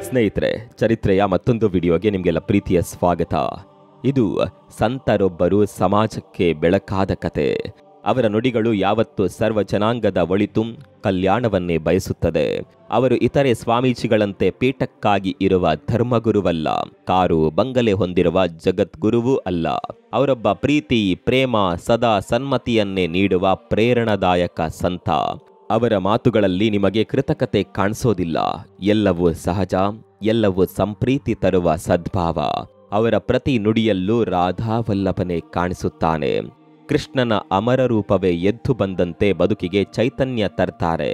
ಸ್ನೇಹಿತರೆ, ಚರಿತ್ರೆಯ ಮತ್ತೊಂದು ವಿಡಿಯೋಗೆ ನಿಮಗೆಲ್ಲ ಪ್ರೀತಿಯ ಸ್ವಾಗತ. ಇದು ಸಂತರೊಬ್ಬರು ಸಮಾಜಕ್ಕೆ ಬೆಳಕಾದ ಕತೆ. ಅವರ ನುಡಿಗಳು ಯಾವತ್ತೂ ಸರ್ವ ಜನಾಂಗದ ಒಳಿತು ಕಲ್ಯಾಣವನ್ನೇ ಬಯಸುತ್ತದೆ. ಅವರು ಇತರೆ ಸ್ವಾಮೀಜಿಗಳಂತೆ ಪೀಠಕ್ಕಾಗಿ ಇರುವ ಧರ್ಮಗುರುವಲ್ಲ, ಕಾರು ಬಂಗಲೆ ಹೊಂದಿರುವ ಜಗದ್ಗುರುವೂ ಅಲ್ಲ. ಅವರೊಬ್ಬ ಪ್ರೀತಿ, ಪ್ರೇಮ, ಸದಾ ಸನ್ಮತಿಯನ್ನೇ ನೀಡುವ ಪ್ರೇರಣಾದಾಯಕ ಸಂತ. ಅವರ ಮಾತುಗಳಲ್ಲಿ ನಿಮಗೆ ಕೃತಕತೆ ಕಾಣಿಸೋದಿಲ್ಲ. ಎಲ್ಲವೂ ಸಹಜ, ಎಲ್ಲವೂ ಸಂಪ್ರೀತಿ ತರುವ ಸದ್ಭಾವ. ಅವರ ಪ್ರತಿ ನುಡಿಯಲ್ಲೂ ರಾಧಾವಲ್ಲಭನೇ ಕಾಣಿಸುತ್ತಾನೆ. ಕೃಷ್ಣನ ಅಮರ ರೂಪವೇ ಎದ್ದು ಬಂದಂತೆ ಬದುಕಿಗೆ ಚೈತನ್ಯ ತರ್ತಾರೆ.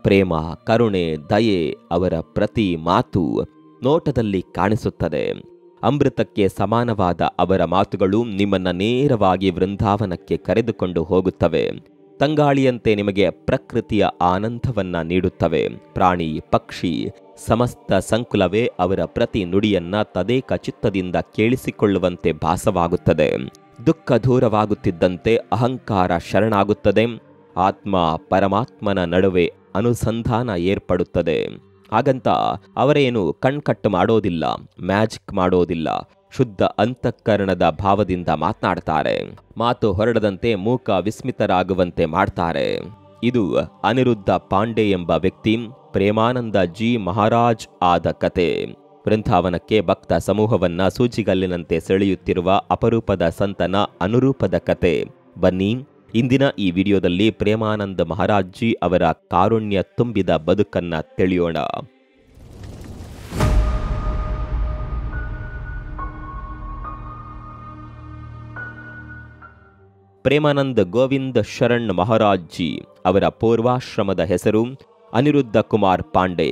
ಪ್ರೇಮ, ಕರುಣೆ, ದಯೆ ಅವರ ಪ್ರತಿ ಮಾತು ನೋಟದಲ್ಲಿ ಕಾಣಿಸುತ್ತದೆ. ಅಮೃತಕ್ಕೆ ಸಮಾನವಾದ ಅವರ ಮಾತುಗಳು ನಿಮ್ಮನ್ನ ನೇರವಾಗಿ ವೃಂದಾವನಕ್ಕೆ ಕರೆದುಕೊಂಡು ಹೋಗುತ್ತವೆ. ತಂಗಾಳಿಯಂತೆ ನಿಮಗೆ ಪ್ರಕೃತಿಯ ಆನಂದವನ್ನ ನೀಡುತ್ತವೆ. ಪ್ರಾಣಿ, ಪಕ್ಷಿ, ಸಮಸ್ತ ಸಂಕುಲವೇ ಅವರ ಪ್ರತಿ ನುಡಿಯನ್ನ ತದೇಕ ಚಿತ್ತದಿಂದ ಕೇಳಿಸಿಕೊಳ್ಳುವಂತೆ ಭಾಸವಾಗುತ್ತದೆ. ದುಃಖ ದೂರವಾಗುತ್ತಿದ್ದಂತೆ ಅಹಂಕಾರ ಶರಣಾಗುತ್ತದೆ. ಆತ್ಮ ಪರಮಾತ್ಮನ ನಡುವೆ ಅನುಸಂಧಾನ ಏರ್ಪಡುತ್ತದೆ. ಹಾಗಂತ ಅವರೇನು ಕಣ್ಕಟ್ಟು ಮಾಡೋದಿಲ್ಲ, ಮ್ಯಾಜಿಕ್ ಮಾಡೋದಿಲ್ಲ. ಶುದ್ಧ ಅಂತಃಕರಣದ ಭಾವದಿಂದ ಮಾತನಾಡ್ತಾರೆ. ಮಾತು ಹೊರಡದಂತೆ ಮೂಕ ವಿಸ್ಮಿತರಾಗುವಂತೆ ಮಾಡ್ತಾರೆ. ಇದು ಅನಿರುದ್ಧ ಪಾಂಡೆ ಎಂಬ ವ್ಯಕ್ತಿ ಪ್ರೇಮಾನಂದ ಜಿ ಮಹಾರಾಜ್ ಆದ ಕತೆ. ವೃಂದಾವನಕ್ಕೆ ಭಕ್ತ ಸಮೂಹವನ್ನ ಸೂಜಿಗಲ್ಲಿನಂತೆ ಸೆಳೆಯುತ್ತಿರುವ ಅಪರೂಪದ ಸಂತನ ಅನುರೂಪದ ಕತೆ. ಬನ್ನಿ, ಇಂದಿನ ಈ ವಿಡಿಯೋದಲ್ಲಿ ಪ್ರೇಮಾನಂದ ಮಹಾರಾಜ್ ಜಿ ಅವರ ಕಾರುಣ್ಯ ತುಂಬಿದ ಬದುಕನ್ನ ತಿಳಿಯೋಣ. ಪ್ರೇಮಾನಂದ ಗೋವಿಂದ ಶರಣ್ ಮಹಾರಾಜ್ ಜಿ ಅವರ ಪೂರ್ವಾಶ್ರಮದ ಹೆಸರು ಅನಿರುದ್ಧ ಕುಮಾರ್ ಪಾಂಡೆ.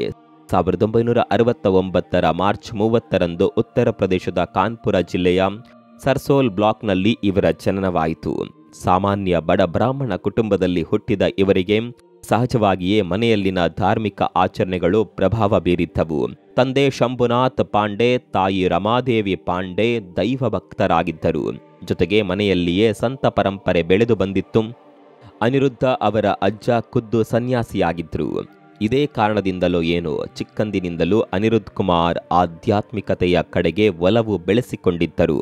1969 ಮಾರ್ಚ್ 30ರಂದು ಉತ್ತರ ಪ್ರದೇಶದ ಕಾನ್ಪುರ ಜಿಲ್ಲೆಯ ಸರ್ಸೋಲ್ ಬ್ಲಾಕ್ನಲ್ಲಿ ಇವರ ಜನನವಾಯಿತು. ಸಾಮಾನ್ಯ ಬಡ ಬ್ರಾಹ್ಮಣ ಕುಟುಂಬದಲ್ಲಿ ಹುಟ್ಟಿದ ಇವರಿಗೆ ಸಹಜವಾಗಿಯೇ ಮನೆಯಲ್ಲಿನ ಧಾರ್ಮಿಕ ಆಚರಣೆಗಳು ಪ್ರಭಾವ ಬೀರಿದ್ದವು. ತಂದೆ ಶಂಭುನಾಥ್ ಪಾಂಡೆ, ತಾಯಿ ರಮಾದೇವಿ ಪಾಂಡೆ ದೈವ ಭಕ್ತರಾಗಿದ್ದರು. ಜೊತೆಗೆ ಮನೆಯಲ್ಲಿಯೇ ಸಂತ ಪರಂಪರೆ ಬೆಳೆದು ಬಂದಿತ್ತು. ಅನಿರುದ್ಧ ಅವರ ಅಜ್ಜ ಖುದ್ದು ಸನ್ಯಾಸಿಯಾಗಿದ್ದರು. ಇದೇ ಕಾರಣದಿಂದಲೋ ಏನೋ ಚಿಕ್ಕಂದಿನಿಂದಲೂ ಅನಿರುದ್ಧ್ ಕುಮಾರ್ ಆಧ್ಯಾತ್ಮಿಕತೆಯ ಕಡೆಗೆ ಒಲವು ಬೆಳೆಸಿಕೊಂಡಿದ್ದರು.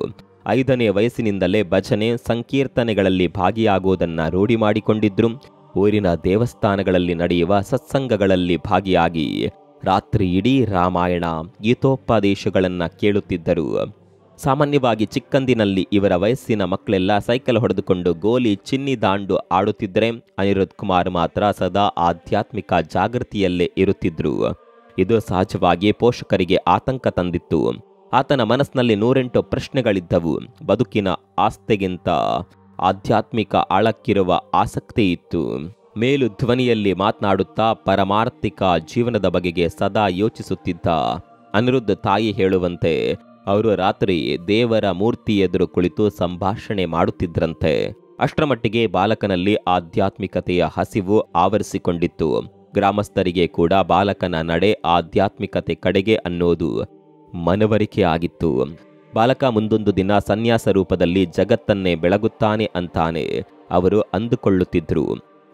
5ನೇ ವಯಸ್ಸಿನಿಂದಲೇ ಭಜನೆ, ಸಂಕೀರ್ತನೆಗಳಲ್ಲಿ ಭಾಗಿಯಾಗುವುದನ್ನ ರೂಢಿ ಮಾಡಿಕೊಂಡಿದ್ರು. ಊರಿನ ದೇವಸ್ಥಾನಗಳಲ್ಲಿ ನಡೆಯುವ ಸತ್ಸಂಗಗಳಲ್ಲಿ ಭಾಗಿಯಾಗಿ ರಾತ್ರಿ ಇಡೀ ರಾಮಾಯಣ, ಗೀತೋಪದೇಶಗಳನ್ನ ಕೇಳುತ್ತಿದ್ದರು. ಸಾಮಾನ್ಯವಾಗಿ ಚಿಕ್ಕಂದಿನಲ್ಲಿ ಇವರ ವಯಸ್ಸಿನ ಮಕ್ಕಳೆಲ್ಲ ಸೈಕಲ್ ಹೊಡೆದುಕೊಂಡು ಗೋಲಿ, ಚಿನ್ನಿ ದಾಂಡು ಆಡುತ್ತಿದ್ದರೆ ಅನಿರುದ್ಧ್ ಕುಮಾರ್ ಮಾತ್ರ ಸದಾ ಆಧ್ಯಾತ್ಮಿಕ ಜಾಗೃತಿಯಲ್ಲೇ ಇರುತ್ತಿದ್ರು. ಇದು ಸಹಜವಾಗಿ ಪೋಷಕರಿಗೆ ಆತಂಕ ತಂದಿತ್ತು. ಆತನ ಮನಸ್ಸಿನಲ್ಲಿ 108 ಪ್ರಶ್ನೆಗಳಿದ್ದವು. ಬದುಕಿನ ಆಸ್ತೆಗಿಂತ ಆಧ್ಯಾತ್ಮಿಕ ಆಳಕ್ಕಿರುವ ಆಸಕ್ತಿ ಇತ್ತು. ಮೇಲು ಧ್ವನಿಯಲ್ಲಿ ಮಾತನಾಡುತ್ತಾ ಪರಮಾರ್ಥಿಕ ಜೀವನದ ಬಗೆಗೆ ಸದಾ ಯೋಚಿಸುತ್ತಿದ್ದ ಅನಿರುದ್ಧ್ ತಾಯಿ ಹೇಳುವಂತೆ ಅವರು ರಾತ್ರಿ ದೇವರ ಮೂರ್ತಿ ಎದುರು ಕುಳಿತು ಸಂಭಾಷಣೆ ಮಾಡುತ್ತಿದ್ರಂತೆ. ಅಷ್ಟರ ಮಟ್ಟಿಗೆ ಬಾಲಕನಲ್ಲಿ ಆಧ್ಯಾತ್ಮಿಕತೆಯ ಹಸಿವು ಆವರಿಸಿಕೊಂಡಿತ್ತು. ಗ್ರಾಮಸ್ಥರಿಗೆ ಕೂಡ ಬಾಲಕನ ನಡೆ ಆಧ್ಯಾತ್ಮಿಕತೆ ಕಡೆಗೆ ಅನ್ನೋದು ಮನವರಿಕೆ ಆಗಿತ್ತು. ಬಾಲಕ ಮುಂದೊಂದು ದಿನ ಸನ್ಯಾಸ ರೂಪದಲ್ಲಿ ಜಗತ್ತನ್ನೇ ಬೆಳಗುತ್ತಾನೆ ಅಂತಾನೆ ಅವರು ಅಂದುಕೊಳ್ಳುತ್ತಿದ್ರು.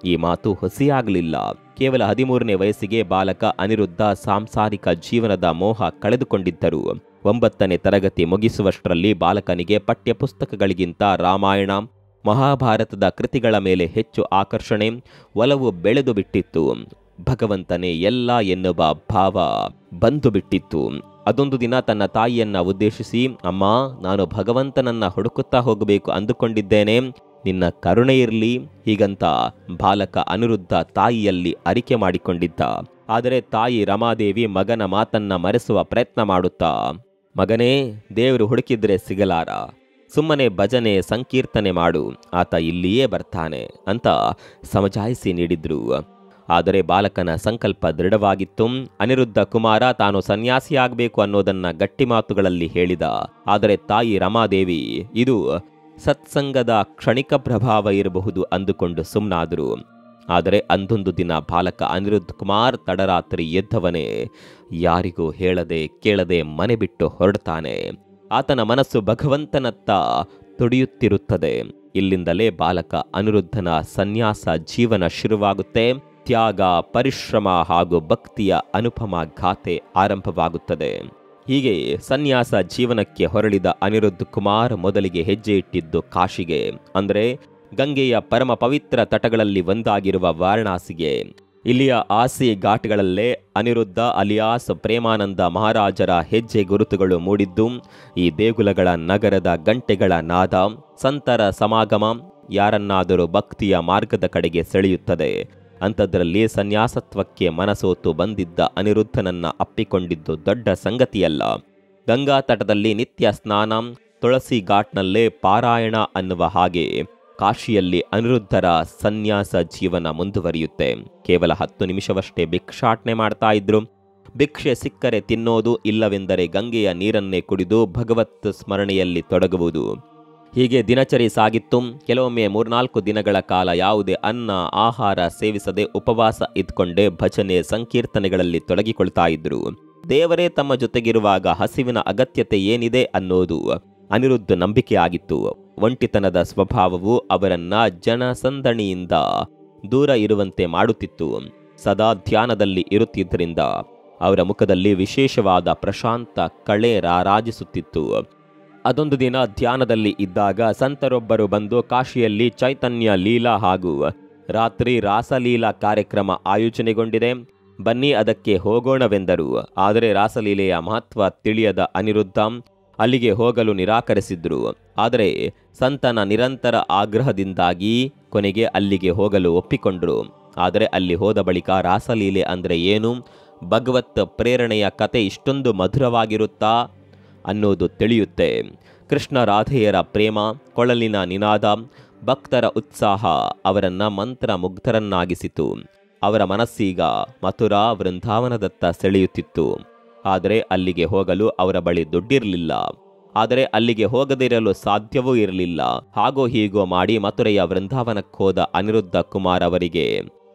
ಈ ಮಾತು ಹೊಸಿಯಾಗಲಿಲ್ಲ. ಕೇವಲ 13ನೇ ವಯಸ್ಸಿಗೆ ಬಾಲಕ ಅನಿರುದ್ಧ ಸಾಂಸಾರಿಕ ಜೀವನದ ಮೋಹ ಕಳೆದುಕೊಂಡಿದ್ದರು. 9ನೇ ತರಗತಿ ಮುಗಿಸುವಷ್ಟರಲ್ಲಿ ಬಾಲಕನಿಗೆ ಪಠ್ಯಪುಸ್ತಕಗಳಿಗಿಂತ ರಾಮಾಯಣ, ಮಹಾಭಾರತದ ಕೃತಿಗಳ ಮೇಲೆ ಹೆಚ್ಚು ಆಕರ್ಷಣೆ, ಒಲವು ಬೆಳೆದು ಬಿಟ್ಟಿತ್ತು. ಭಗವಂತನೇ ಎಲ್ಲ ಎನ್ನುವ ಭಾವ ಬಂದು ಬಿಟ್ಟಿತ್ತು. ಅದೊಂದು ದಿನ ತನ್ನ ತಾಯಿಯನ್ನ ಉದ್ದೇಶಿಸಿ, ಅಮ್ಮ, ನಾನು ಭಗವಂತನನ್ನ ಹುಡುಕುತ್ತಾ ಹೋಗಬೇಕು ಅಂದುಕೊಂಡಿದ್ದೇನೆ, ನಿನ್ನ ಕರುಣೆ ಇರಲಿ ಹೀಗಂತ ಬಾಲಕ ಅನಿರುದ್ಧ ತಾಯಿಯಲ್ಲಿ ಅರಿಕೆ ಮಾಡಿಕೊಂಡಿದ್ದ. ಆದರೆ ತಾಯಿ ರಮಾದೇವಿ ಮಗನ ಮಾತನ್ನ ಮರೆಸುವ ಪ್ರಯತ್ನ ಮಾಡುತ್ತಾ, ಮಗನೇ, ದೇವರು ಹುಡುಕಿದ್ರೆ ಸಿಗಲಾರ, ಸುಮ್ಮನೆ ಭಜನೆ ಸಂಕೀರ್ತನೆ ಮಾಡು, ಆತ ಇಲ್ಲಿಯೇ ಬರ್ತಾನೆ ಅಂತ ಸಮಜಾಯಿಸಿ ನೀಡಿದ್ರು. ಆದರೆ ಬಾಲಕನ ಸಂಕಲ್ಪ ದೃಢವಾಗಿತ್ತು. ಅನಿರುದ್ಧ ಕುಮಾರ ತಾನು ಸನ್ಯಾಸಿಯಾಗಬೇಕು ಅನ್ನೋದನ್ನ ಗಟ್ಟಿ ಮಾತುಗಳಲ್ಲಿ ಹೇಳಿದ. ಆದರೆ ತಾಯಿ ರಮಾದೇವಿ ಇದು ಸತ್ಸಂಗದ ಕ್ಷಣಿಕ ಪ್ರಭಾವ ಇರಬಹುದು ಅಂದುಕೊಂಡು ಸುಮ್ಮನಾದರು. ಆದರೆ ಅಂದೊಂದು ದಿನ ಬಾಲಕ ಅನಿರುದ್ಧ್ ಕುಮಾರ್ ತಡರಾತ್ರಿ ಎದ್ದವನೇ ಯಾರಿಗೂ ಹೇಳದೆ ಕೇಳದೆ ಮನೆ ಬಿಟ್ಟು ಹೊರಡ್ತಾನೆ. ಆತನ ಮನಸ್ಸು ಭಗವಂತನತ್ತ ತುಡಿಯುತ್ತಿರುತ್ತದೆ. ಇಲ್ಲಿಂದಲೇ ಬಾಲಕ ಅನಿರುದ್ಧನ ಸನ್ಯಾಸ ಜೀವನ ಶುರುವಾಗುತ್ತೆ. ತ್ಯಾಗ, ಪರಿಶ್ರಮ ಹಾಗೂ ಭಕ್ತಿಯ ಅನುಪಮ ಗಾಥೆ ಆರಂಭವಾಗುತ್ತದೆ. ಹೀಗೆ ಸನ್ಯಾಸ ಜೀವನಕ್ಕೆ ಹೊರಳಿದ ಅನಿರುದ್ಧ್ ಕುಮಾರ್ ಮೊದಲಿಗೆ ಹೆಜ್ಜೆ ಇಟ್ಟಿದ್ದು ಕಾಶಿಗೆ, ಅಂದರೆ ಗಂಗೆಯ ಪರಮ ಪವಿತ್ರ ತಟಗಳಲ್ಲಿ ಒಂದಾಗಿರುವ ವಾರಣಾಸಿಗೆ. ಇಲ್ಲಿಯ ಆಸಿ ಘಾಟ್ಗಳಲ್ಲೇ ಅನಿರುದ್ಧ ಅಲಿಯಾಸ್ ಪ್ರೇಮಾನಂದ ಮಹಾರಾಜರ ಹೆಜ್ಜೆ ಗುರುತುಗಳು ಮೂಡಿದ್ದು, ಈ ದೇಗುಲಗಳ ನಗರದ ಗಂಟೆಗಳ ನಾದ, ಸಂತರ ಸಮಾಗಮ ಯಾರನ್ನಾದರೂ ಭಕ್ತಿಯ ಮಾರ್ಗದ ಕಡೆಗೆ ಸೆಳೆಯುತ್ತದೆ. ಅಂಥದ್ರಲ್ಲಿ ಸನ್ಯಾಸತ್ವಕ್ಕೆ ಮನಸೋತು ಬಂದಿದ್ದ ಅನಿರುದ್ಧನನ್ನ ಅಪ್ಪಿಕೊಂಡಿದ್ದು ದೊಡ್ಡ ಸಂಗತಿಯಲ್ಲ. ಗಂಗಾ ತಟದಲ್ಲಿ ನಿತ್ಯ ಸ್ನಾನ, ತುಳಸಿ ಘಾಟ್ನಲ್ಲೇ ಪಾರಾಯಣ ಅನ್ನುವ ಹಾಗೆ ಕಾಶಿಯಲ್ಲಿ ಅನಿರುದ್ಧರ ಸನ್ಯಾಸ ಜೀವನ ಮುಂದುವರಿಯುತ್ತೆ. ಕೇವಲ 10 ನಿಮಿಷವಷ್ಟೇ ಭಿಕ್ಷಾಟನೆ ಮಾಡ್ತಾ ಇದ್ರು. ಭಿಕ್ಷೆ ಸಿಕ್ಕರೆ ತಿನ್ನೋದು, ಇಲ್ಲವೆಂದರೆ ಗಂಗೆಯ ನೀರನ್ನೇ ಕುಡಿದು ಭಗವತ್ ಸ್ಮರಣೆಯಲ್ಲಿ ತೊಡಗುವುದು. ಹೀಗೆ ದಿನಚರಿ ಸಾಗಿತ್ತು. ಕೆಲವೊಮ್ಮೆ 3-4 ದಿನಗಳ ಕಾಲ ಯಾವುದೇ ಅನ್ನ ಆಹಾರ ಸೇವಿಸದೆ ಉಪವಾಸ ಇದ್ಕೊಂಡೇ ಭಜನೆ ಸಂಕೀರ್ತನೆಗಳಲ್ಲಿ ತೊಡಗಿಕೊಳ್ತಾ ಇದ್ರು. ದೇವರೇ ತಮ್ಮ ಜೊತೆಗಿರುವಾಗ ಹಸಿವಿನ ಅಗತ್ಯತೆ ಏನಿದೆ ಅನ್ನೋದು ಅನಿರುದ್ಧ ನಂಬಿಕೆ ಆಗಿತ್ತು. ಒಂಟಿತನದ ಸ್ವಭಾವವು ಅವರನ್ನ ಜನಸಂದಣಿಯಿಂದ ದೂರ ಇರುವಂತೆ ಮಾಡುತ್ತಿತ್ತು. ಸದಾ ಧ್ಯಾನದಲ್ಲಿ ಇರುತ್ತಿದ್ದರಿಂದ ಅವರ ಮುಖದಲ್ಲಿ ವಿಶೇಷವಾದ ಪ್ರಶಾಂತ ಕಳೆ ರಾರಾಜಿಸುತ್ತಿತ್ತು. ಅದೊಂದು ದಿನ ಧ್ಯಾನದಲ್ಲಿ ಇದ್ದಾಗ ಸಂತರೊಬ್ಬರು ಬಂದು ಕಾಶಿಯಲ್ಲಿ ಚೈತನ್ಯ ಲೀಲಾ ಹಾಗೂ ರಾತ್ರಿ ರಾಸಲೀಲಾ ಕಾರ್ಯಕ್ರಮ ಆಯೋಜನೆಗೊಂಡಿದೆ, ಬನ್ನಿ ಅದಕ್ಕೆ ಹೋಗೋಣವೆಂದರು. ಆದರೆ ರಾಸಲೀಲೆಯ ಮಹತ್ವ ತಿಳಿಯದ ಅನಿರುದ್ಧ ಅಲ್ಲಿಗೆ ಹೋಗಲು ನಿರಾಕರಿಸಿದ್ರು. ಆದರೆ ಸಂತನ ನಿರಂತರ ಆಗ್ರಹದಿಂದಾಗಿ ಕೊನೆಗೆ ಅಲ್ಲಿಗೆ ಹೋಗಲು ಒಪ್ಪಿಕೊಂಡ್ರು. ಆದರೆ ಅಲ್ಲಿ ಹೋದ ಬಳಿಕ ರಾಸಲೀಲೆ ಅಂದರೆ ಏನು, ಭಗವತ್ ಪ್ರೇರಣೆಯ ಕತೆ ಇಷ್ಟೊಂದು ಮಧುರವಾಗಿರುತ್ತಾ ಅನ್ನೋದು ತಿಳಿಯುತ್ತೆ. ಕೃಷ್ಣ ರಾಧೆಯರ ಪ್ರೇಮ, ಕೊಳಲಿನ ನಿನಾದ, ಭಕ್ತರ ಉತ್ಸಾಹ ಅವರನ್ನ ಮಂತ್ರ ಮುಗ್ಧರನ್ನಾಗಿಸಿತು. ಅವರ ಮನಸ್ಸೀಗ ಮಥುರಾ ವೃಂದಾವನದತ್ತ ಸೆಳೆಯುತ್ತಿತ್ತು. ಆದರೆ ಅಲ್ಲಿಗೆ ಹೋಗಲು ಅವರ ಬಳಿ ದುಡ್ಡಿರಲಿಲ್ಲ. ಆದರೆ ಅಲ್ಲಿಗೆ ಹೋಗದಿರಲು ಸಾಧ್ಯವೂ ಇರಲಿಲ್ಲ. ಹಾಗೋ ಹೀಗೋ ಮಾಡಿ ಮಥುರೆಯ ವೃಂದಾವನಕ್ಕೆ ಹೋದ ಅನಿರುದ್ಧ ಕುಮಾರ್ ಅವರಿಗೆ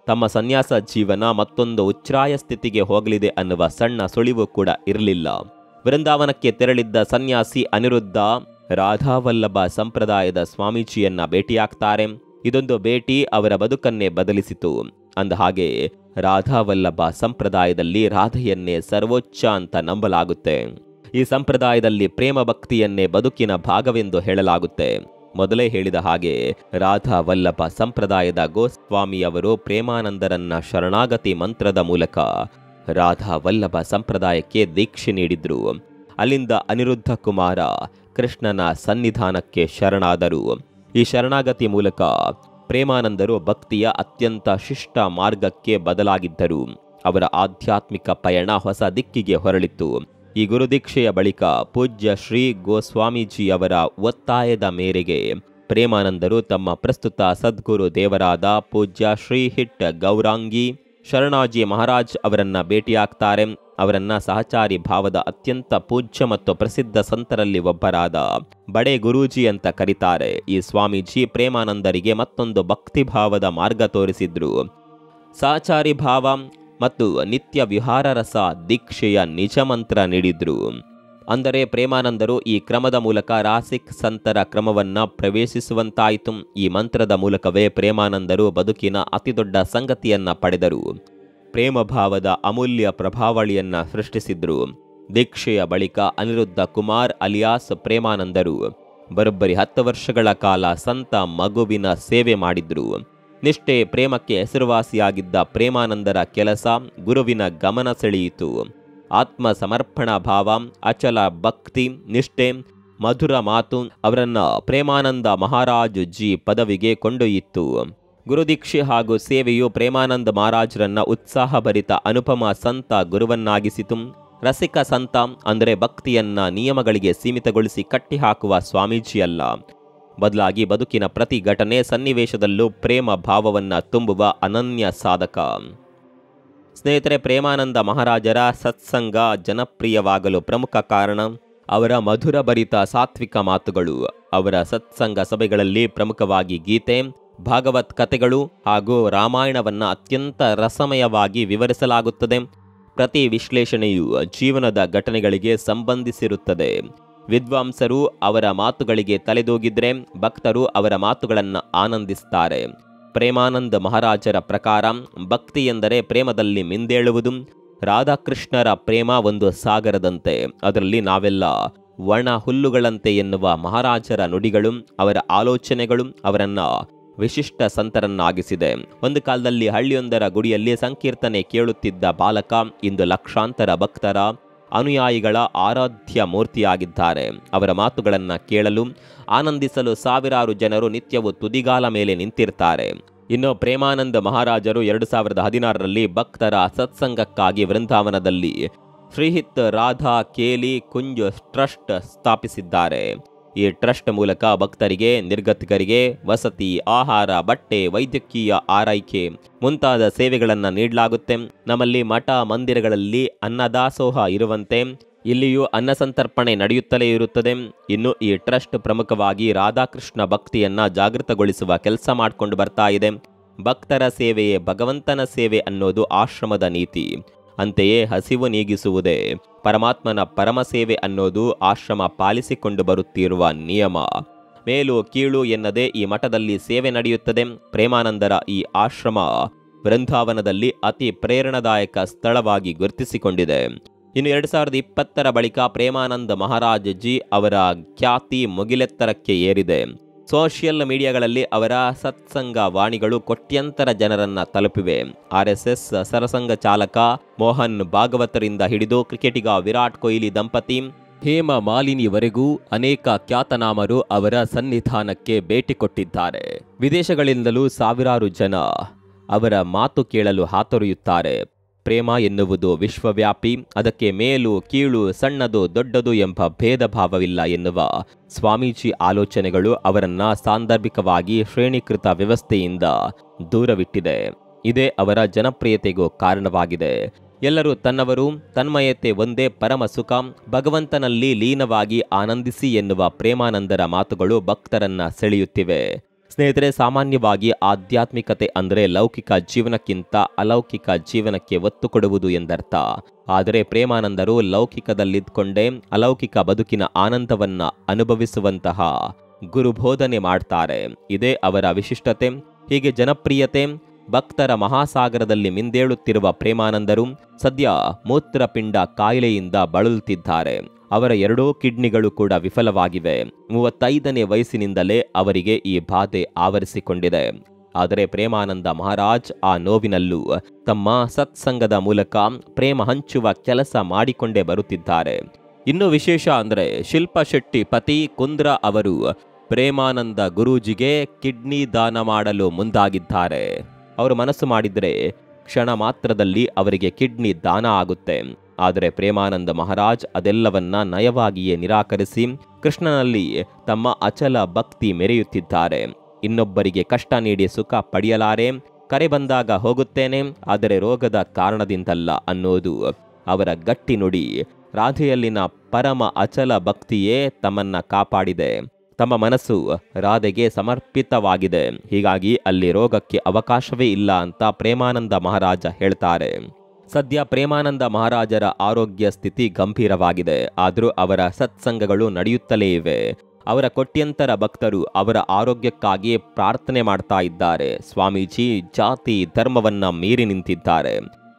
ತಮ್ಮ ಸನ್ಯಾಸ ಜೀವನ ಮತ್ತೊಂದು ಉಚ್ಛ್ರಾಯ ಸ್ಥಿತಿಗೆ ಹೋಗಲಿದೆ ಅನ್ನುವ ಸಣ್ಣ ಸುಳಿವು ಕೂಡ ಇರಲಿಲ್ಲ. ವೃಂದಾವನಕ್ಕೆ ತೆರಳಿದ್ದ ಸನ್ಯಾಸಿ ಅನಿರುದ್ಧ ರಾಧಾವಲ್ಲಭ ಸಂಪ್ರದಾಯದ ಸ್ವಾಮೀಜಿಯನ್ನ ಭೇಟಿಯಾಗ್ತಾರೆ. ಇದೊಂದು ಭೇಟಿ ಅವರ ಬದುಕನ್ನೇ ಬದಲಿಸಿತು. ಅಂದಹಾಗೆ ರಾಧಾವಲ್ಲಭ ಸಂಪ್ರದಾಯದಲ್ಲಿ ರಾಧೆಯನ್ನೇ ಸರ್ವೋಚ್ಚ ಅಂತ ನಂಬಲಾಗುತ್ತೆ. ಈ ಸಂಪ್ರದಾಯದಲ್ಲಿ ಪ್ರೇಮ ಭಕ್ತಿಯನ್ನೇ ಬದುಕಿನ ಭಾಗವೆಂದು ಹೇಳಲಾಗುತ್ತೆ. ಮೊದಲೇ ಹೇಳಿದ ಹಾಗೆ ರಾಧಾವಲ್ಲಭ ಸಂಪ್ರದಾಯದ ಗೋಸ್ವಾಮಿಯವರು ಪ್ರೇಮಾನಂದರನ್ನ ಶರಣಾಗತಿ ಮಂತ್ರದ ಮೂಲಕ ರಾಧಾವಲ್ಲಭ ಸಂಪ್ರದಾಯಕ್ಕೆ ದೀಕ್ಷೆ ನೀಡಿದ್ರು. ಅಲ್ಲಿಂದ ಅನಿರುದ್ಧ ಕುಮಾರ ಕೃಷ್ಣನ ಸನ್ನಿಧಾನಕ್ಕೆ ಶರಣಾದರು. ಈ ಶರಣಾಗತಿ ಮೂಲಕ ಪ್ರೇಮಾನಂದರು ಭಕ್ತಿಯ ಅತ್ಯಂತ ಶಿಷ್ಟ ಮಾರ್ಗಕ್ಕೆ ಬದಲಾಗಿದ್ದರು. ಅವರ ಆಧ್ಯಾತ್ಮಿಕ ಪಯಣ ಹೊಸ ದಿಕ್ಕಿಗೆ ಹೊರಳಿತು. ಈ ಗುರುದೀಕ್ಷೆಯ ಬಳಿಕ ಪೂಜ್ಯ ಶ್ರೀ ಗೋಸ್ವಾಮೀಜಿಯವರ ಒತ್ತಾಯದ ಮೇರೆಗೆ ಪ್ರೇಮಾನಂದರು ತಮ್ಮ ಪ್ರಸ್ತುತ ಸದ್ಗುರು ದೇವರಾದ ಪೂಜ್ಯ ಶ್ರೀ ಹಿಟ್ ಗೌರಾಂಗಿ ಶರಣಾಜಿ ಮಹಾರಾಜ್ ಅವರನ್ನ ಭೇಟಿಯಾಗ್ತಾರೆ. ಅವರನ್ನ ಸಹಚಾರಿ ಭಾವದ ಅತ್ಯಂತ ಪೂಜ್ಯ ಮತ್ತು ಪ್ರಸಿದ್ಧ ಸಂತರಲ್ಲಿ ಒಬ್ಬರಾದ ಬಡೆ ಗುರೂಜಿ ಅಂತ ಕರೀತಾರೆ. ಈ ಸ್ವಾಮೀಜಿ ಪ್ರೇಮಾನಂದರಿಗೆ ಮತ್ತೊಂದು ಭಕ್ತಿಭಾವದ ಮಾರ್ಗ ತೋರಿಸಿದ್ರು. ಸಹಚಾರಿ ಭಾವ ಮತ್ತು ನಿತ್ಯ ವಿಹಾರ ರಸ ದೀಕ್ಷೆಯ ನಿಜ ಮಂತ್ರ ನೀಡಿದ್ರು. ಅಂದರೆ ಪ್ರೇಮಾನಂದರು ಈ ಕ್ರಮದ ಮೂಲಕ ರಾಸಿಕ್ ಸಂತರ ಕ್ರಮವನ್ನ ಪ್ರವೇಶಿಸುವಂತಾಯಿತು. ಈ ಮಂತ್ರದ ಮೂಲಕವೇ ಪ್ರೇಮಾನಂದರು ಬದುಕಿನ ಅತಿದೊಡ್ಡ ಸಂಗತಿಯನ್ನ ಪಡೆದರು. ಪ್ರೇಮ ಭಾವದ ಅಮೂಲ್ಯ ಪ್ರಭಾವಳಿಯನ್ನ ಸೃಷ್ಟಿಸಿದ್ರು. ದೀಕ್ಷೆಯ ಬಳಿಕ ಅನಿರುದ್ಧ ಕುಮಾರ್ ಅಲಿಯಾಸ್ ಪ್ರೇಮಾನಂದರು ಬರೋಬ್ಬರಿ 10 ವರ್ಷಗಳ ಕಾಲ ಸಂತ ಮಗುವಿನ ಸೇವೆ ಮಾಡಿದ್ರು. ನಿಷ್ಠೆ ಪ್ರೇಮಕ್ಕೆ ಹೆಸರುವಾಸಿಯಾಗಿದ್ದ ಪ್ರೇಮಾನಂದರ ಕೆಲಸ ಗುರುವಿನ ಗಮನ ಸೆಳೆಯಿತು. ಆತ್ಮ ಸಮರ್ಪಣಾ ಭಾವ, ಅಚಲ ಭಕ್ತಿ, ನಿಷ್ಠೆ, ಮಧುರ ಮಾತು ಅವರನ್ನ ಪ್ರೇಮಾನಂದ ಮಹಾರಾಜ್ ಜಿ ಪದವಿಗೆ ಕೊಂಡೊಯ್ಯಿತು. ಗುರುದೀಕ್ಷೆ ಹಾಗೂ ಸೇವೆಯು ಪ್ರೇಮಾನಂದ ಮಹಾರಾಜರನ್ನ ಉತ್ಸಾಹಭರಿತ ಅನುಪಮ ಸಂತ ಗುರುವನ್ನಾಗಿಸಿತು. ರಸಿಕ ಸಂತ ಅಂದರೆ ಭಕ್ತಿಯನ್ನ ನಿಯಮಗಳಿಗೆ ಸೀಮಿತಗೊಳಿಸಿ ಕಟ್ಟಿಹಾಕುವ ಸ್ವಾಮೀಜಿಯಲ್ಲ, ಬದಲಾಗಿ ಬದುಕಿನ ಪ್ರತಿ ಘಟನೆ ಸನ್ನಿವೇಶದಲ್ಲೂ ಪ್ರೇಮ ಭಾವವನ್ನ ತುಂಬುವ ಅನನ್ಯ ಸಾಧಕ. ಸ್ನೇಹಿತರೆ, ಪ್ರೇಮಾನಂದ ಮಹಾರಾಜರ ಸತ್ಸಂಗ ಜನಪ್ರಿಯವಾಗಲು ಪ್ರಮುಖ ಕಾರಣ ಅವರ ಮಧುರಭರಿತ ಸಾತ್ವಿಕ ಮಾತುಗಳು. ಅವರ ಸತ್ಸಂಗ ಸಭೆಗಳಲ್ಲಿ ಪ್ರಮುಖವಾಗಿ ಗೀತೆ, ಭಾಗವತ್ ಕಥೆಗಳು ಹಾಗೂ ರಾಮಾಯಣವನ್ನ ಅತ್ಯಂತ ರಸಮಯವಾಗಿ ವಿವರಿಸಲಾಗುತ್ತದೆ. ಪ್ರತಿ ವಿಶ್ಲೇಷಣೆಯು ಜೀವನದ ಘಟನೆಗಳಿಗೆ ಸಂಬಂಧಿಸಿರುತ್ತದೆ. ವಿದ್ವಾಂಸರು ಅವರ ಮಾತುಗಳಿಗೆ ತಲೆದೂಗಿದ್ರೆ ಭಕ್ತರು ಅವರ ಮಾತುಗಳನ್ನು ಆನಂದಿಸ್ತಾರೆ. ಪ್ರೇಮಾನಂದ ಮಹಾರಾಜರ ಪ್ರಕಾರ ಭಕ್ತಿ ಎಂದರೆ ಪ್ರೇಮದಲ್ಲಿ ಮಿಂದೇಳುವುದು. ರಾಧಾಕೃಷ್ಣರ ಪ್ರೇಮ ಒಂದು ಸಾಗರದಂತೆ, ಅದರಲ್ಲಿ ನಾವೆಲ್ಲ ಒಣ ಹುಲ್ಲುಗಳಂತೆ ಎನ್ನುವ ಮಹಾರಾಜರ ನುಡಿಗಳು, ಅವರ ಆಲೋಚನೆಗಳು ಅವರನ್ನ ವಿಶಿಷ್ಟ ಸಂತರನ್ನಾಗಿಸಿದೆ. ಒಂದು ಕಾಲದಲ್ಲಿ ಹಳ್ಳಿಯೊಂದರ ಗುಡಿಯಲ್ಲಿ ಸಂಕೀರ್ತನೆ ಕೇಳುತ್ತಿದ್ದ ಬಾಲಕ ಇಂದು ಲಕ್ಷಾಂತರ ಭಕ್ತರ ಅನುಯಾಯಿಗಳ ಆರಾಧ್ಯ ಮೂರ್ತಿಯಾಗಿದ್ದಾರೆ. ಅವರ ಮಾತುಗಳನ್ನು ಕೇಳಲು ಆನಂದಿಸಲು ಸಾವಿರಾರು ಜನರು ನಿತ್ಯವೂ ತುದಿಗಾಲ ಮೇಲೆ ನಿಂತಿರ್ತಾರೆ. ಇನ್ನು ಪ್ರೇಮಾನಂದ ಮಹಾರಾಜರು 2016ರಲ್ಲಿ ಭಕ್ತರ ಸತ್ಸಂಗಕ್ಕಾಗಿ ವೃಂದಾವನದಲ್ಲಿ ಶ್ರೀಹಿತ್ ರಾಧಾ ಕೇಲಿ ಕುಂಜ್ ಟ್ರಸ್ಟ್ ಸ್ಥಾಪಿಸಿದ್ದಾರೆ. ಈ ಟ್ರಸ್ಟ್ ಮೂಲಕ ಭಕ್ತರಿಗೆ, ನಿರ್ಗತಿಕರಿಗೆ ವಸತಿ, ಆಹಾರ, ಬಟ್ಟೆ, ವೈದ್ಯಕೀಯ ಆರೈಕೆ ಮುಂತಾದ ಸೇವೆಗಳನ್ನು ನೀಡಲಾಗುತ್ತೆ. ನಮ್ಮಲ್ಲಿ ಮಠ ಮಂದಿರಗಳಲ್ಲಿ ಅನ್ನದಾಸೋಹ ಇರುವಂತೆ ಇಲ್ಲಿಯೂ ಅನ್ನಸಂತರ್ಪಣೆ ನಡೆಯುತ್ತಲೇ ಇರುತ್ತದೆ. ಇನ್ನು ಈ ಟ್ರಸ್ಟ್ ಪ್ರಮುಖವಾಗಿ ರಾಧಾಕೃಷ್ಣ ಭಕ್ತಿಯನ್ನ ಜಾಗೃತಗೊಳಿಸುವ ಕೆಲಸ ಮಾಡಿಕೊಂಡು ಬರ್ತಾ ಇದೆ. ಭಕ್ತರ ಸೇವೆಯೇ ಭಗವಂತನ ಸೇವೆ ಅನ್ನೋದು ಆಶ್ರಮದ ನೀತಿ. ಅಂತೆಯೇ ಹಸಿವು ನೀಗಿಸುವುದೇ ಪರಮಾತ್ಮನ ಪರಮ ಸೇವೆ ಅನ್ನೋದು ಆಶ್ರಮ ಪಾಲಿಸಿಕೊಂಡು ಬರುತ್ತಿರುವ ನಿಯಮ. ಮೇಲು ಕೀಳು ಎನ್ನದೇ ಈ ಮಠದಲ್ಲಿ ಸೇವೆ ನಡೆಯುತ್ತದೆ. ಪ್ರೇಮಾನಂದರ ಈ ಆಶ್ರಮ ವೃಂದಾವನದಲ್ಲಿ ಅತಿ ಪ್ರೇರಣಾದಾಯಕ ಸ್ಥಳವಾಗಿ ಗುರುತಿಸಿಕೊಂಡಿದೆ. ಇನ್ನು 2020ರ ಬಳಿಕ ಪ್ರೇಮಾನಂದ ಮಹಾರಾಜ್ ಜಿ ಅವರ ಖ್ಯಾತಿ ಮುಗಿಲೆತ್ತರಕ್ಕೆ ಏರಿದೆ. ಸೋಷಿಯಲ್ ಮೀಡಿಯಾಗಳಲ್ಲಿ ಅವರ ಸತ್ಸಂಗ ವಾಣಿಗಳು ಕೋಟ್ಯಂತರ ಜನರನ್ನ ತಲುಪಿವೆ. RSS ಸರಸಂಘ ಚಾಲಕ ಮೋಹನ್ ಭಾಗವತರಿಂದ ಹಿಡಿದು ಕ್ರಿಕೆಟಿಗ ವಿರಾಟ್ ಕೊಹ್ಲಿ ದಂಪತಿ ಹೇಮ ಮಾಲಿನಿವರೆಗೂ ಅನೇಕ ಖ್ಯಾತನಾಮರು ಅವರ ಸನ್ನಿಧಾನಕ್ಕೆ ಭೇಟಿ ಕೊಟ್ಟಿದ್ದಾರೆ. ವಿದೇಶಗಳಿಂದಲೂ ಸಾವಿರಾರು ಜನ ಅವರ ಮಾತು ಕೇಳಲು ಹಾತೊರೆಯುತ್ತಾರೆ. ಪ್ರೇಮ ಎನ್ನುವುದು ವಿಶ್ವವ್ಯಾಪಿ, ಅದಕ್ಕೆ ಮೇಲು ಕೀಳು, ಸಣ್ಣದು ದೊಡ್ಡದು ಎಂಬ ಭೇದ ಭಾವವಿಲ್ಲ ಎನ್ನುವ ಸ್ವಾಮೀಜಿ ಆಲೋಚನೆಗಳು ಅವರನ್ನ ಸಾಂದರ್ಭಿಕವಾಗಿ ಶ್ರೇಣೀಕೃತ ವ್ಯವಸ್ಥೆಯಿಂದ ದೂರವಿಟ್ಟಿದೆ. ಇದೇ ಅವರ ಜನಪ್ರಿಯತೆಗೂ ಕಾರಣವಾಗಿದೆ. ಎಲ್ಲರೂ ತನ್ನವರು, ತನ್ಮಯತೆ ಒಂದೇ ಪರಮ ಸುಖ, ಭಗವಂತನಲ್ಲಿ ಲೀನವಾಗಿ ಆನಂದಿಸಿ ಎನ್ನುವ ಪ್ರೇಮಾನಂದರ ಮಾತುಗಳು ಭಕ್ತರನ್ನ ಸೆಳೆಯುತ್ತಿವೆ. ಸ್ನೇಹಿತರೆ, ಸಾಮಾನ್ಯವಾಗಿ ಆಧ್ಯಾತ್ಮಿಕತೆ ಅಂದರೆ ಲೌಕಿಕ ಜೀವನಕ್ಕಿಂತ ಅಲೌಕಿಕ ಜೀವನಕ್ಕೆ ಒತ್ತು ಕೊಡುವುದು ಎಂದರ್ಥ. ಆದರೆ ಪ್ರೇಮಾನಂದರು ಲೌಕಿಕದಲ್ಲಿದ್ದುಕೊಂಡೇ ಅಲೌಕಿಕ ಬದುಕಿನ ಆನಂದವನ್ನ ಅನುಭವಿಸುವಂತಹ ಗುರುಬೋಧನೆ ಮಾಡ್ತಾರೆ. ಇದೇ ಅವರ ವಿಶಿಷ್ಟತೆ. ಹೀಗೆ ಜನಪ್ರಿಯತೆ, ಭಕ್ತರ ಮಹಾಸಾಗರದಲ್ಲಿ ಮಿಂದೇಳುತ್ತಿರುವ ಪ್ರೇಮಾನಂದರು ಸದ್ಯ ಮೂತ್ರಪಿಂಡ ಕಾಯಿಲೆಯಿಂದ ಬಳಲುತ್ತಿದ್ದಾರೆ. ಅವರ 2 ಕಿಡ್ನಿಗಳು ಕೂಡ ವಿಫಲವಾಗಿವೆ. 35ನೇ ವಯಸ್ಸಿನಿಂದಲೇ ಅವರಿಗೆ ಈ ಬಾಧೆ ಆವರಿಸಿಕೊಂಡಿದೆ. ಆದರೆ ಪ್ರೇಮಾನಂದ ಮಹಾರಾಜ್ ಆ ನೋವಿನಲ್ಲೂ ತಮ್ಮ ಸತ್ಸಂಗದ ಮೂಲಕ ಪ್ರೇಮ ಹಂಚುವ ಕೆಲಸ ಮಾಡಿಕೊಂಡೇ ಬರುತ್ತಿದ್ದಾರೆ. ಇನ್ನು ವಿಶೇಷ ಅಂದರೆ ಶಿಲ್ಪಾ ಶೆಟ್ಟಿ ಪತಿ ಕುಂದ್ರ ಅವರು ಪ್ರೇಮಾನಂದ ಗುರೂಜಿಗೆ ಕಿಡ್ನಿ ದಾನ ಮಾಡಲು ಮುಂದಾಗಿದ್ದಾರೆ. ಅವರು ಮನಸ್ಸು ಮಾಡಿದರೆ ಕ್ಷಣ ಮಾತ್ರದಲ್ಲಿ ಅವರಿಗೆ ಕಿಡ್ನಿ ದಾನ ಆಗುತ್ತೆ. ಆದರೆ ಪ್ರೇಮಾನಂದ ಮಹಾರಾಜ್ ಅದೆಲ್ಲವನ್ನ ನಯವಾಗಿಯೇ ನಿರಾಕರಿಸಿ ಕೃಷ್ಣನಲ್ಲಿ ತಮ್ಮ ಅಚಲ ಭಕ್ತಿ ಮೆರೆಯುತ್ತಿದ್ದಾರೆ. ಇನ್ನೊಬ್ಬರಿಗೆ ಕಷ್ಟ ನೀಡಿ ಸುಖ ಪಡೆಯಲಾರೆ, ಕರೆ ಬಂದಾಗ ಹೋಗುತ್ತೇನೆ, ಆದರೆ ರೋಗದ ಕಾರಣದಿಂದಲ್ಲ ಅನ್ನೋದು ಅವರ ಗಟ್ಟಿ ನುಡಿ. ರಾಧೆಯಲ್ಲಿನ ಪರಮ ಅಚಲ ಭಕ್ತಿಯೇ ತಮ್ಮನ್ನ ಕಾಪಾಡಿದೆ. ತಮ್ಮ ಮನಸ್ಸು ರಾಧೆಗೆ ಸಮರ್ಪಿತವಾಗಿದೆ. ಹೀಗಾಗಿ ಅಲ್ಲಿ ರೋಗಕ್ಕೆ ಅವಕಾಶವೇ ಇಲ್ಲ ಅಂತ ಪ್ರೇಮಾನಂದ ಮಹಾರಾಜ ಹೇಳ್ತಾರೆ. ಸದ್ಯ ಪ್ರೇಮಾನಂದ ಮಹಾರಾಜರ ಆರೋಗ್ಯ ಸ್ಥಿತಿ ಗಂಭೀರವಾಗಿದೆ. ಆದರೂ ಅವರ ಸತ್ಸಂಗಗಳು ನಡೆಯುತ್ತಲೇ ಇವೆ. ಅವರ ಕೋಟ್ಯಂತರ ಭಕ್ತರು ಅವರ ಆರೋಗ್ಯಕ್ಕಾಗಿ ಪ್ರಾರ್ಥನೆ ಮಾಡ್ತಾ ಇದ್ದಾರೆ. ಸ್ವಾಮೀಜಿ ಜಾತಿ ಧರ್ಮವನ್ನ ಮೀರಿ ನಿಂತಿದ್ದಾರೆ.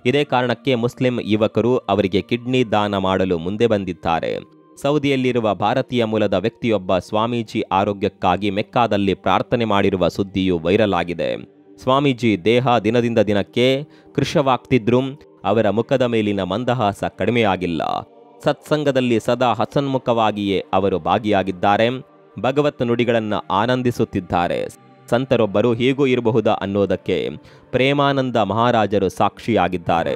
ಇದೇ ಕಾರಣಕ್ಕೆ ಮುಸ್ಲಿಂ ಯುವಕರು ಅವರಿಗೆ ಕಿಡ್ನಿ ದಾನ ಮಾಡಲು ಮುಂದೆ ಬಂದಿದ್ದಾರೆ. ಸೌದಿಯಲ್ಲಿರುವ ಭಾರತೀಯ ಮೂಲದ ವ್ಯಕ್ತಿಯೊಬ್ಬ ಸ್ವಾಮೀಜಿ ಆರೋಗ್ಯಕ್ಕಾಗಿ ಮೆಕ್ಕಾದಲ್ಲಿ ಪ್ರಾರ್ಥನೆ ಮಾಡಿರುವ ಸುದ್ದಿಯು ವೈರಲ್ ಆಗಿದೆ. ಸ್ವಾಮೀಜಿ ದೇಹ ದಿನದಿಂದ ದಿನಕ್ಕೆ ಕೃಶವಾಗ್ತಿದ್ರೂ ಅವರ ಮುಖದ ಮೇಲಿನ ಮಂದಹಾಸ ಕಡಿಮೆಯಾಗಿಲ್ಲ. ಸತ್ಸಂಗದಲ್ಲಿ ಸದಾ ಹಸನ್ಮುಖವಾಗಿಯೇ ಅವರು ಭಾಗಿಯಾಗಿದ್ದಾರೆ. ಭಗವತ್ ನುಡಿಗಳನ್ನು ಆನಂದಿಸುತ್ತಿದ್ದಾರೆ. ಸಂತರೊಬ್ಬರು ಹೀಗೂ ಇರಬಹುದಾ ಅನ್ನೋದಕ್ಕೆ ಪ್ರೇಮಾನಂದ ಮಹಾರಾಜರು ಸಾಕ್ಷಿಯಾಗಿದ್ದಾರೆ.